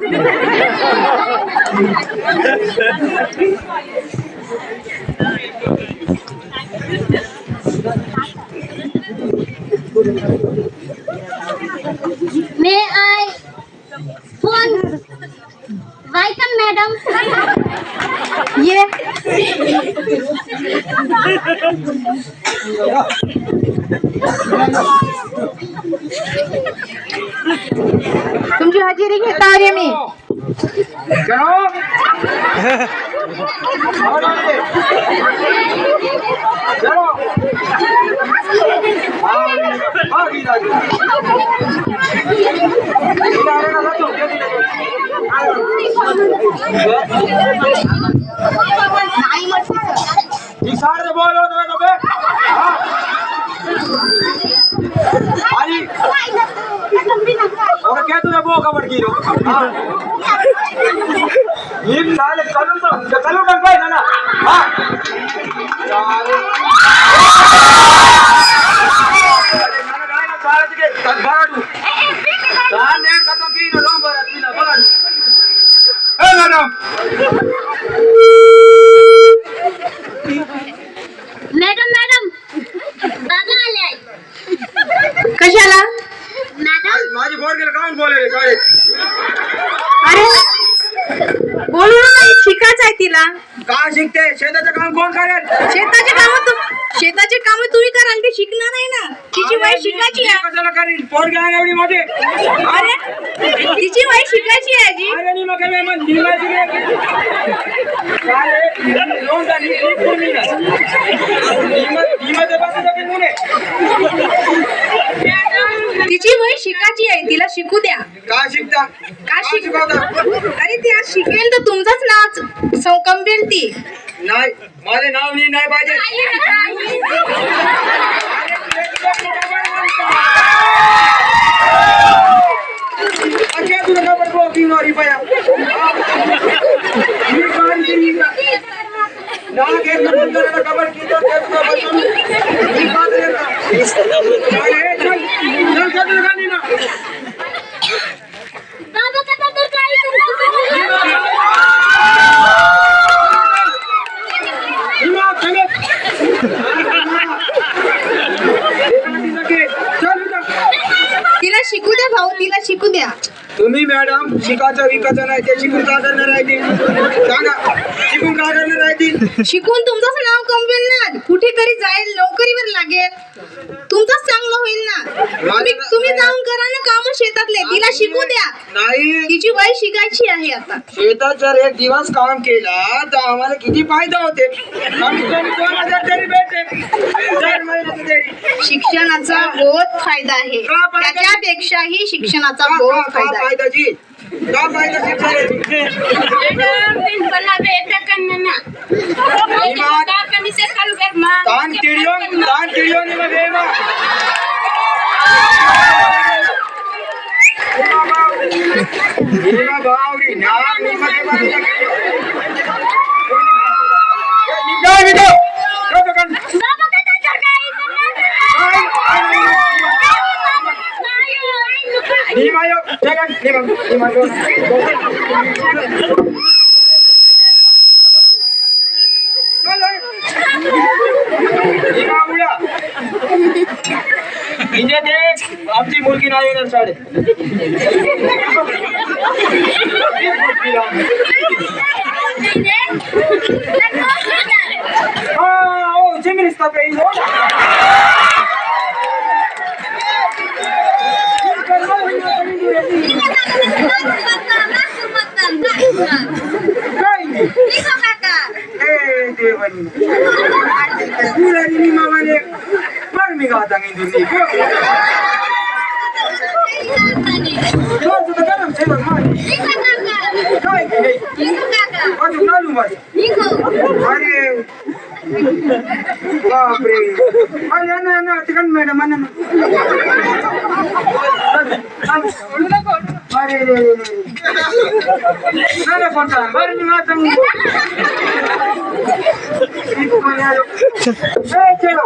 May I phone welcome madam? ये तुमची हजेरी घेता आली मी और क्या तुझे वो कवर की रो ये साले कलम डंग पे ना हां अरे मैंने कहा ना साले के बाड़ू दान ने खत्म की नो नंबर है ना बाड़ू ए मैडम मैडम मैडम बाबा आले कशाला मैडम माझी फोन केला काऊन बोलले रे साले अरे बोलू ना शिकायचं आहे तिला का शिकते शेताचं काम कोण करेल शेताचे काम तुम्ही कराल ते शिकणार आहे ना तिची वय शिकायची आहे कशाला करील पोर घ्या एवढी मोठी अरे तिची वय शिकायची आहे जी अरे नी मग मी मन निघायची रे साले लोन झाली एक पूर्ण ना निमत बाकी सगळे मुले तिची वय शिकायची आहे तिला शिकू द्या का शिकता का शिकवता अरे ती आज शिकेल तर तुमचंच नाच संकंपेल ती नाही माझे नाव नाही पाहिजे अच्छा तुला खबर को की नोरी पाया मी कान की ना के नंबर खबर की तो तुला बसून मी बात लेता अरे चल चल गानी ना बाबा का तो काय करतो तिला शिकू द्या भाऊ तिला शिकू द्या तुम्ही मॅडम शिकायचं विकायचं नाही ते शिकून का करणार आहे ती सांगा शिकून का करणार आहे ती शिकून तुमचंच नाव कमवेल ना कुठेतरी जाईल नोकरीवर लागेल तुमचंच चांगलं होईल ना तुम्ही जाऊन करा ना काम शेतातले तिला शिकू द्या नाही तिची वय शिकायची आहे आता शेतात जर एक दिवस काम केला तर आम्हाला किती फायदा होते कमीत कमी 2000 तरी भेटते दर महिन्याचं तरी शिक्षणाचा बहुत फायदा आहे का फायदा? त्याच्यापेक्षाही शिक्षणाचा का बहुत फायदा आहे फायदाची का फायदा शिक्षणाची मैडम दिन बला बेटा करना का कमी से कल कर मां तान टिड़ियों ने बेमा बेमा बावरी नाम निमके बारे निकाल वीडियो तो कर बाबा का तो सरकारी निमायो जगन निमायो इथे ते आमची मुलगी नाही येणार साडे चिमरीस का पे मी गाता इंदुरी गरम से काय अजून चालू अरे बापरे अरे ना तिकड मॅडम अरे रे कोणता बरं मी माता चलो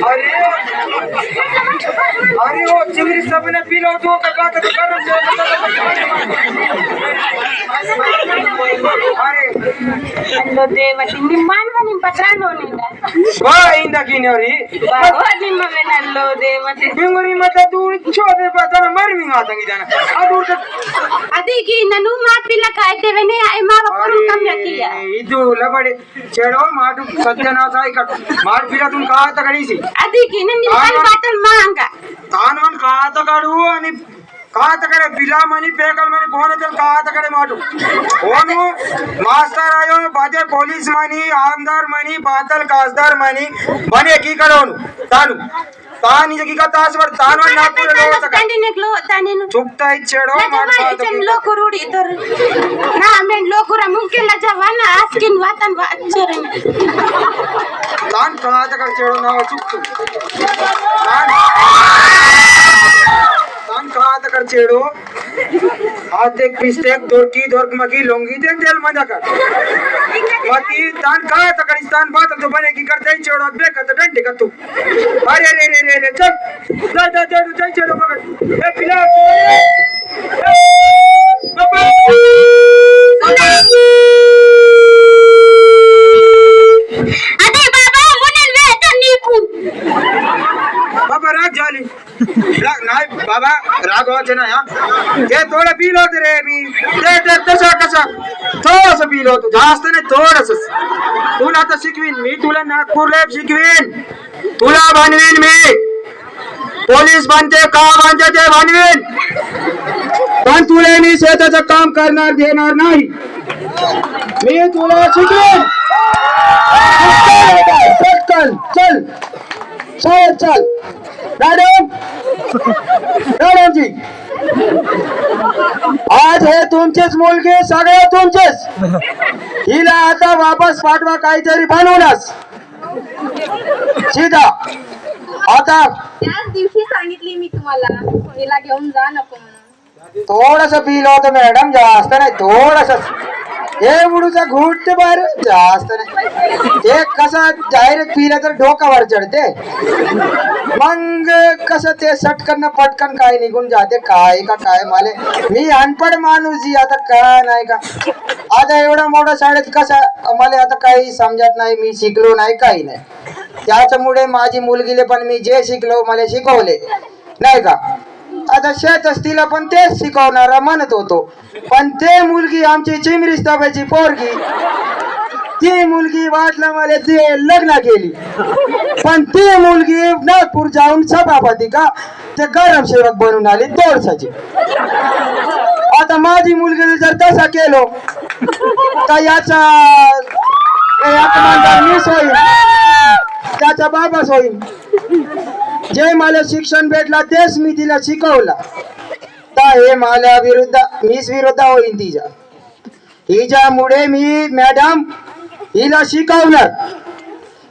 अरे अरे वो चिंगरी सबने पी लो तो का अरे ಅಲ್ಲೋ ದೇವತಿ ನಿಮ್ಮ ನಿಮ್ಮ ಪತ್ರ ನೋಡಿಲ್ಲ ಬಾ ಇಂದ ಕಿನೋರಿ ನಿಮ್ಮವೇನಲ್ಲೋ ದೇವತೆ ಬಿಂಗುರಿ ಮತ್ತೆ ತೂ ಚೋದೆ ಬದನ ಮರ್ಮಿ ಮಾತಂಗಿದಾನ ಅದು ಅದಕ್ಕೆ ನಾನು ಮಾತಿಲ್ಲ ಕಾಯ್ತೇವೆನೆ ಮಾವ ಕೊಡು ಕಮ್ಮಿ ಹಾಕಿಲ್ಲ ಇದು ಲಬಡಿ ಚೆಡೋ ಮಾಡು ಸತ್ಯನಾಶ ಕಟ್ ಮಾಡ್ಬಿಡ तुम ಕಾತ ಕಡಿಸಿ ಅದಕ್ಕೆ ನನ್ನ ಮಾತಲ್ ಮಾಂಗ ತಾನವನ್ ಕಾತ ಕಡು అని కాతకడే బిలామని పేకల్మని కోనతల్ కాతకడే మాటు ఓను మాస్టర్ आयो बाजे पुलिस मनी आमदार मनी पातल कासदार मनी बने की करोनु तानु तानी जगी का तासवर तानो नापुर लो सका కండినెక్లో తానేను चुपता इच्छेडो माट इचन लोकुरुडी तर ना मेन लोकुरा मुंकेला जवाना आस्किन वातन वाचरन तान कातकड चेडो नाव चुकतु तान कातकड चेडो आते पिस्टेक दोरकी दोरकमकी लोंगी देन देल मजा कर मती तान कातकड स्थान बात तो बने की करते चेडो बेकत डंडी का तू अरे रे रे रे रे चल जा चेडो पकड़ ए पिला बाबा अरे बाबा मुनेल वेतन नीकू बाबा राग झाली नाही बाबा राग व्हायचे ना हा ते थोडं पिलो होतं रे मी ते कसा थोडस पिलो होतो जास्त नाही थोडस तुला आता शिकवीन मी तुला नागपूर लॅब शिकवीन तुला बनवीन मी पोलीस बनते का बनते ते बनवीन पण तुला मी शेताचं काम करणार देणार नाही मी तुला शिकवीन चल चल चल चल मॅडम मॅडम जी आज हे तुमचेच मुलगी सगळे तुमचेच हिला आता वापस पाठवा काहीतरी बनवूनच सीधा आता त्याच दिवशी सांगितली मी तुम्हाला हिला घेऊन जा नको म्हणून थोडस पिलं होतं मॅडम जास्त नाही थोडस हे बुडूचा घुट बर जास्त नाही हे कसं डायरेक्ट पिलं तर डोकावर चढते मग कसं ते सटकन पटकन काय निघून जाते काय का काय माले मी अनपड माणूस जी आता काय नाही का आता एवढ्या मोठ्या शाळेत कसं मला आता काही समजत नाही मी शिकलो नाही काही नाही त्याच्यामुळे माझी मुलगीले पण मी जे शिकलो मला शिकवले नाही का आता शेत असतील पण तेच शिकवणारा म्हणत होतो पण ते मुलगी आमची चिमरी तब्याची पोरगी ती मुलगी वाटलं मला ती लग्न केली पण ती मुलगी नागपूर जाऊन सभापती का ते गरम सेवक बनून आली दोडसाची आता माझी मुलगी जर तसा केलो तर याचा मीच होईल त्याचा बाबाच होईल जे मला शिक्षण भेटला तेच मी तिला शिकवला तर हे मला विरुद्ध मीच विरुद्ध होईल हिच्यामुळे मी मॅडम हिला शिकवणार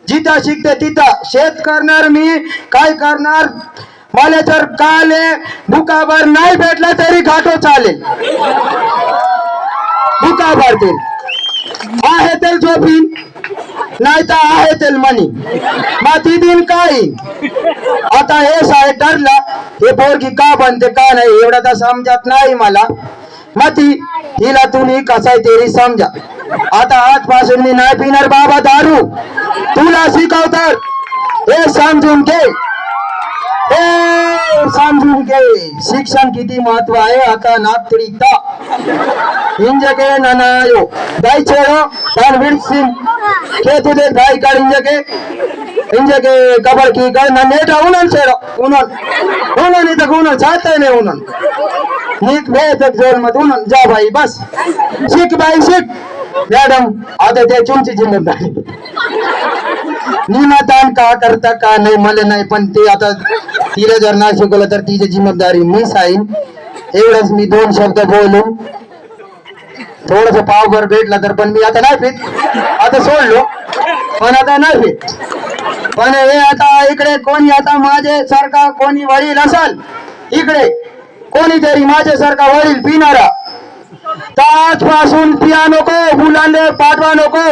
जिथं शिकते तिथं शेत करणार मी काय करणार मला जर काले भुकाभर नाही भेटला तरी घाटो चालेल भुकाभर ते आहे तेल झोपीन नाही तर आहे तेल मनी माती दिन काय आता हे शाळेत ठरला हे पोरगी का बनते का नाही एवढं तर समजत नाही मला माती हिला तुम्ही कसाय तरी समजा आता आजपासून मी नाही पिणार बाबा दारू तुला शिकवतात हे समजून घे समजून घे शिक्षण किती महत्व आहे आता नागरिकता इंजके नानायो दाई छेड़ो तान विरसिन के तुझे दाई कर इंजके कबर की कर ना नेटा उनन छेड़ो उनन इधर उनन चाहते नहीं उनन नीक भेद जोर मत उनन जा भाई बस सीख भाई सीख मॅडम आता ते तुमची जिम्मेदारी निमतान का करता का नाही मला नाही पण ते आता तिला जर नाही शिकवलं तर तिची जिम्मेदारी मीच आहे एवढंच मी दोन शब्द बोलून थोडस पावभर भेटला तर पण मी आता नाही पित आता सोडलो पण आता नाही पित पण हे आता इकडे कोणी आता माझे सारखा कोणी वडील असाल इकडे कोणीतरी माझे सारखा वडील पिणारा तर आजपासून पिया नको मुलांना पाठवा नको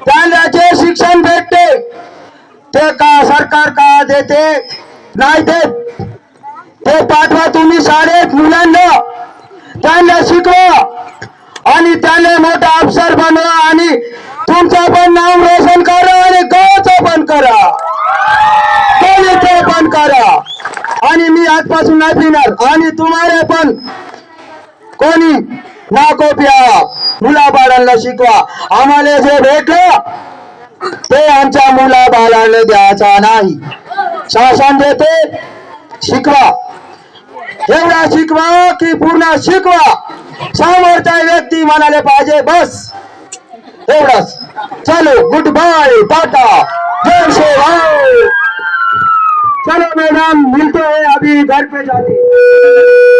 त्यांना जे शिक्षण भेटते ते का सरकार का देते नाही देत. ते पाठवा तुम्ही शाळेत मुलांना, त्यांना शिकवा आणि त्याने मोठा अफसर बनवा आणि तुमचं पण नाव रोशन करा आणि गावचं पण करा, कोणीचं पण करा. आणि मी आजपासून नाही पिणार आणि तुम्हाला पण कोणी नको प्या. मुलाबाळांना शिकवा. आम्हाला जे भेटलं ते आमच्या मुलाबाळांना द्यायचा नाही. शासन देते, शिकवा. एवढा शिकवा की पूर्ण शिकवा. समोरचा व्यक्ती म्हणाले पाहिजे बस एवढंच. चलो गुड बाय, टाटा, जय श्री. चलो मैडम, मिलते हैं, अभी घर पे जाते हैं.